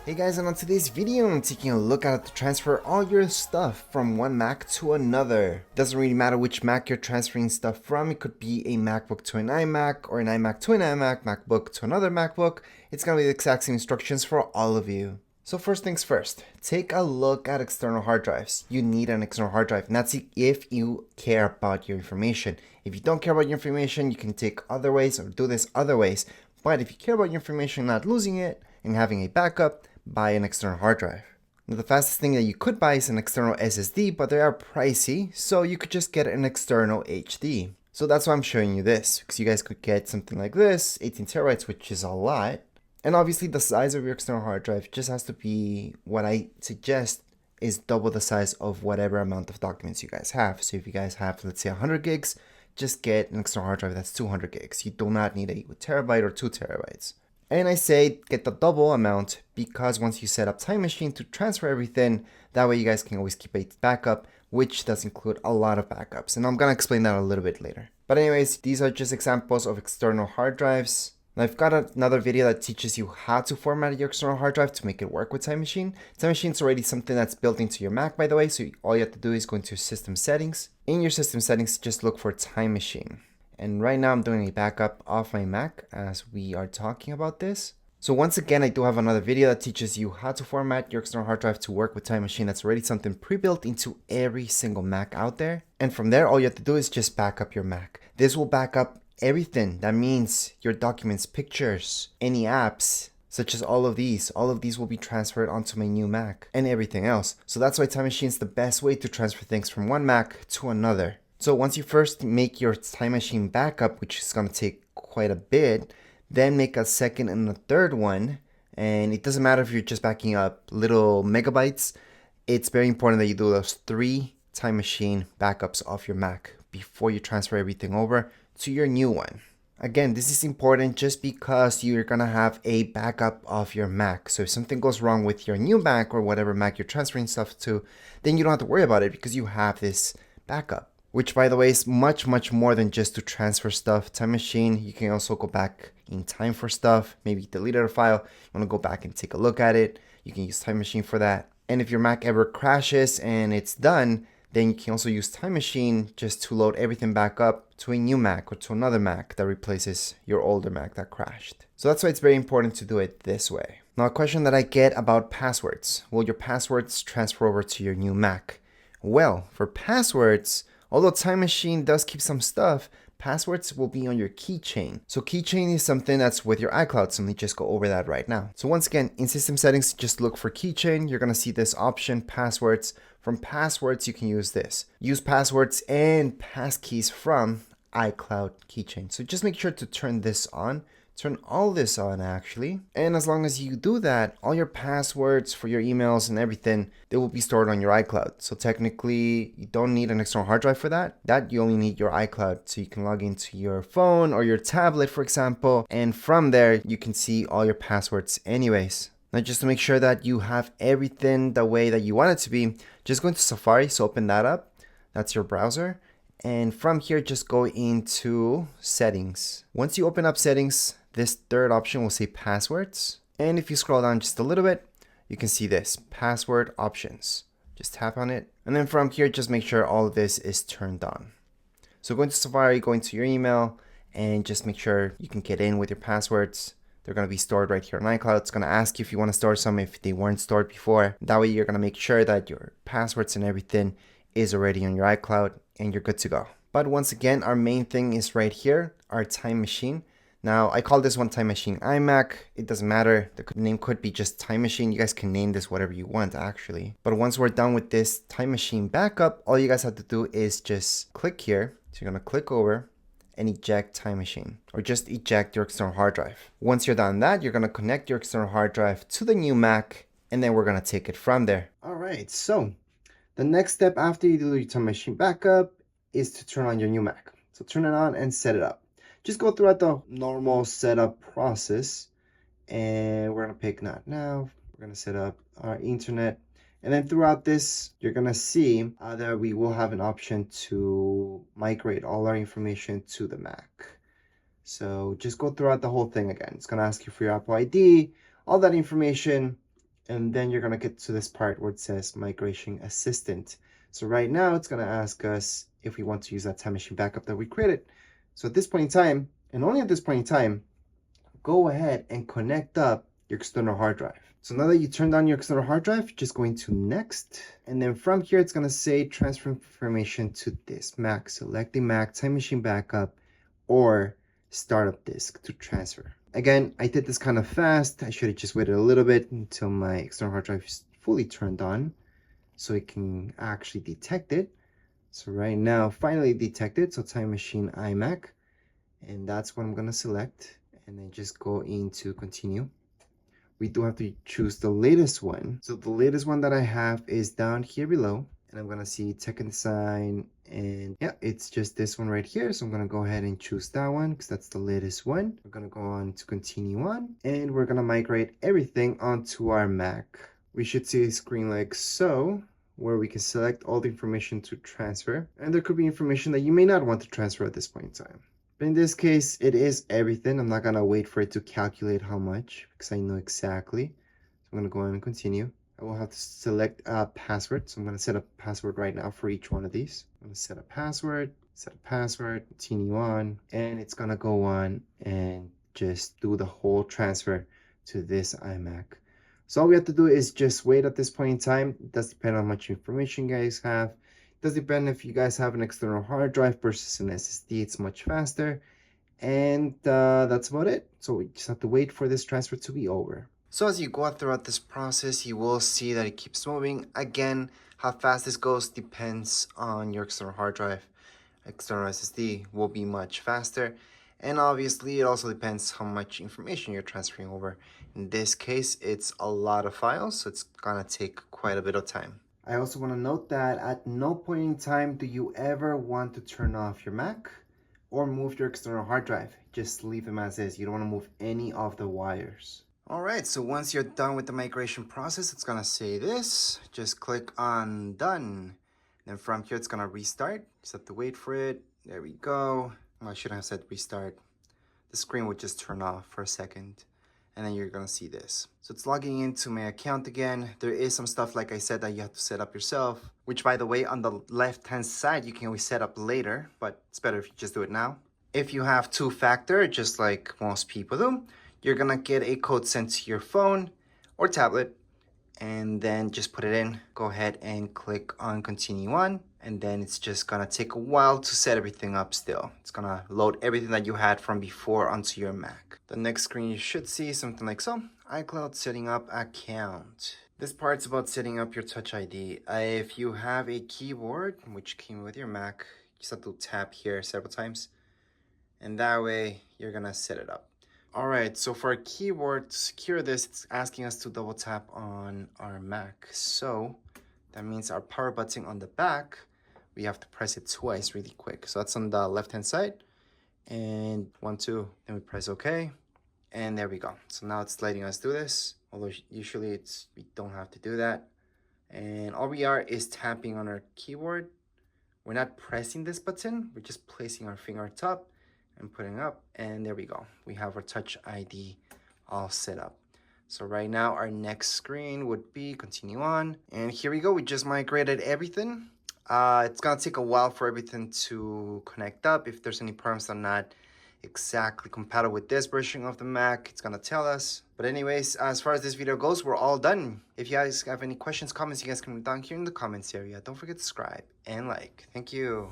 Hey guys, and on today's video I'm taking a look at how to transfer all your stuff from one Mac to another. Doesn't really matter which Mac you're transferring stuff from. It could be a MacBook to an iMac or an iMac to an iMac, MacBook to another MacBook. It's gonna be the exact same instructions for all of you. So first things first, take a look at external hard drives. You need an external hard drive, and that's if you care about your information. If you don't care about your information, you can take other ways or do this other ways. But if you care about your information, not losing it, and having a backup, buy an external hard drive. Now, the fastest thing that you could buy is an external SSD, but they are pricey, so you could just get an external HD. So that's why I'm showing you this, because you guys could get something like this, 18 terabytes, which is a lot. And obviously the size of your external hard drive just has to be, what I suggest is double the size of whatever amount of documents you guys have. So if you guys have, let's say 100 gigs, just get an external hard drive that's 200 gigs. You do not need a terabyte or 2 terabytes. And I say get the double amount because once you set up Time Machine to transfer everything, that way you guys can always keep a backup, which does include a lot of backups. And I'm going to explain that a little bit later. But anyways, these are just examples of external hard drives. Now I've got another video that teaches you how to format your external hard drive to make it work with Time Machine. Time Machine is already something that's built into your Mac, by the way. So all you have to do is go into System Settings. In your System Settings, just look for Time Machine. And right now I'm doing a backup of my Mac as we are talking about this. So once again, I do have another video that teaches you how to format your external hard drive to work with Time Machine. That's already something pre-built into every single Mac out there. And from there, all you have to do is just back up your Mac. This will back up everything. That means your documents, pictures, any apps, such as all of these will be transferred onto my new Mac and everything else. So that's why Time Machine is the best way to transfer things from one Mac to another. So once you first make your Time Machine backup, which is going to take quite a bit, then make a second and a third one. And it doesn't matter if you're just backing up little megabytes. It's very important that you do those 3 Time Machine backups of your Mac before you transfer everything over to your new one. Again, this is important just because you're going to have a backup of your Mac. So if something goes wrong with your new Mac or whatever Mac you're transferring stuff to, then you don't have to worry about it because you have this backup. Which, by the way, is much more than just to transfer stuff. Time Machine, you can also go back in time for stuff. Maybe you deleted a file, you want to go back and take a look at it. You can use Time Machine for that. And if your Mac ever crashes and it's done, then you can also use Time Machine just to load everything back up to a new Mac or to another Mac that replaces your older Mac that crashed. So that's why it's very important to do it this way. Now, a question that I get about passwords. Will your passwords transfer over to your new Mac? Well, for passwords, although Time Machine does keep some stuff, passwords will be on your keychain. So keychain is something that's with your iCloud, so let me just go over that right now. So once again, in System Settings, just look for keychain. You're gonna see this option, passwords. From passwords, you can use this. Use passwords and passkeys from iCloud keychain. So just make sure to turn this on. Turn all this on actually. And as long as you do that, all your passwords for your emails and everything, they will be stored on your iCloud. So technically you don't need an external hard drive for that. You only need your iCloud. So you can log into your phone or your tablet, for example. And from there, you can see all your passwords anyways. Now just to make sure that you have everything the way that you want it to be, just go into Safari. So open that up. That's your browser. And from here, just go into settings. Once you open up settings, this third option will say passwords. And if you scroll down just a little bit, you can see this password options. Just tap on it. And then from here, just make sure all of this is turned on. So go into Safari, go into your email, and just make sure you can get in with your passwords. They're going to be stored right here on iCloud. It's going to ask you if you want to store some if they weren't stored before. That way you're going to make sure that your passwords and everything is already on your iCloud and you're good to go. But once again, our main thing is right here, our Time Machine. Now, I call this one Time Machine iMac. It doesn't matter. The name could be just Time Machine. You guys can name this whatever you want, actually. But once we're done with this Time Machine backup, all you guys have to do is just click here. So you're going to click over and eject Time Machine, or just eject your external hard drive. Once you're done that, you're going to connect your external hard drive to the new Mac, and then we're going to take it from there. All right, so the next step after you do your Time Machine backup is to turn on your new Mac. So turn it on and set it up. Just go throughout the normal setup process, and we're gonna pick not now. We're gonna set up our internet, and then throughout this, you're gonna see that we will have an option to migrate all our information to the Mac. So just go throughout the whole thing again. It's gonna ask you for your Apple ID, all that information, and then you're gonna get to this part where it says Migration Assistant. So right now it's gonna ask us if we want to use that time machine backup that we created. So at this point in time, and only at this point in time, go ahead and connect up your external hard drive. So now that you turned on your external hard drive, just go into next. And then from here, it's gonna say transfer information to this Mac. Select the Mac time machine backup or startup disk to transfer. Again, I did this kind of fast. I should have just waited a little bit until my external hard drive is fully turned on so it can actually detect it. So right now, finally detected. So time machine iMac. And that's what I'm gonna select. And then just go into continue. We do have to choose the latest one. So the latest one that I have is down here below. And I'm gonna see tech and design, and yeah, it's just this one right here. So I'm gonna go ahead and choose that one because that's the latest one. We're gonna go on to continue on, and we're gonna migrate everything onto our Mac. We should see a screen like so, where we can select all the information to transfer. And there could be information that you may not want to transfer at this point in time. But in this case, it is everything. I'm not gonna wait for it to calculate how much because I know exactly. So I'm gonna go on and continue. I will have to select a password. So I'm gonna set a password right now for each one of these. I'm gonna set a password, continue on, and it's gonna go on and just do the whole transfer to this iMac. So all we have to do is just wait at this point in time. It does depend on how much information you guys have. Does depend if you guys have an external hard drive versus an SSD. It's much faster, and that's about it. So we just have to wait for this transfer to be over. So as you go throughout this process, you will see that it keeps moving. Again, how fast this goes depends on your external hard drive. External SSD will be much faster, and obviously it also depends how much information you're transferring over. In this case, it's a lot of files, so it's gonna take quite a bit of time. I also want to note that at no point in time do you ever want to turn off your Mac or move your external hard drive. Just leave them as is. You don't want to move any of the wires. Alright, so once you're done with the migration process, it's going to say this. Just click on done. Then from here, it's going to restart. Just have to wait for it. There we go. Well, I shouldn't have said restart. The screen would just turn off for a second. And then you're gonna see this. So it's logging into my account again. There is some stuff, like I said, that you have to set up yourself, which by the way, on the left-hand side, you can always set up later, but it's better if you just do it now. If you have two-factor, just like most people do, you're gonna get a code sent to your phone or tablet, and then just put it in. Go ahead and click on continue on, and then it's just gonna take a while to set everything up still. It's gonna load everything that you had from before onto your Mac. The next screen you should see something like so. iCloud setting up account. This part's about setting up your Touch ID. If you have a keyboard, which came with your Mac, you just have to tap here several times, and that way you're gonna set it up. All right, so for our keyboard, to secure this, it's asking us to double tap on our Mac. So that means our power button on the back, we have to press it twice really quick. So that's on the left-hand side. And 1, 2, then we press OK. And there we go. So now it's letting us do this. Although usually we don't have to do that. And all we are is tapping on our keyboard. We're not pressing this button. We're just placing our finger on top and putting up, and there we go. We have our Touch ID all set up. So right now our next screen would be continue on, and here we go. We just migrated everything. It's gonna take a while for everything to connect up. If there's any problems that are not exactly compatible with this version of the Mac, it's gonna tell us. But anyways, as far as this video goes, we're all done. If you guys have any questions, comments, you guys can leave down here in the comments area. Don't forget to subscribe and like. Thank you.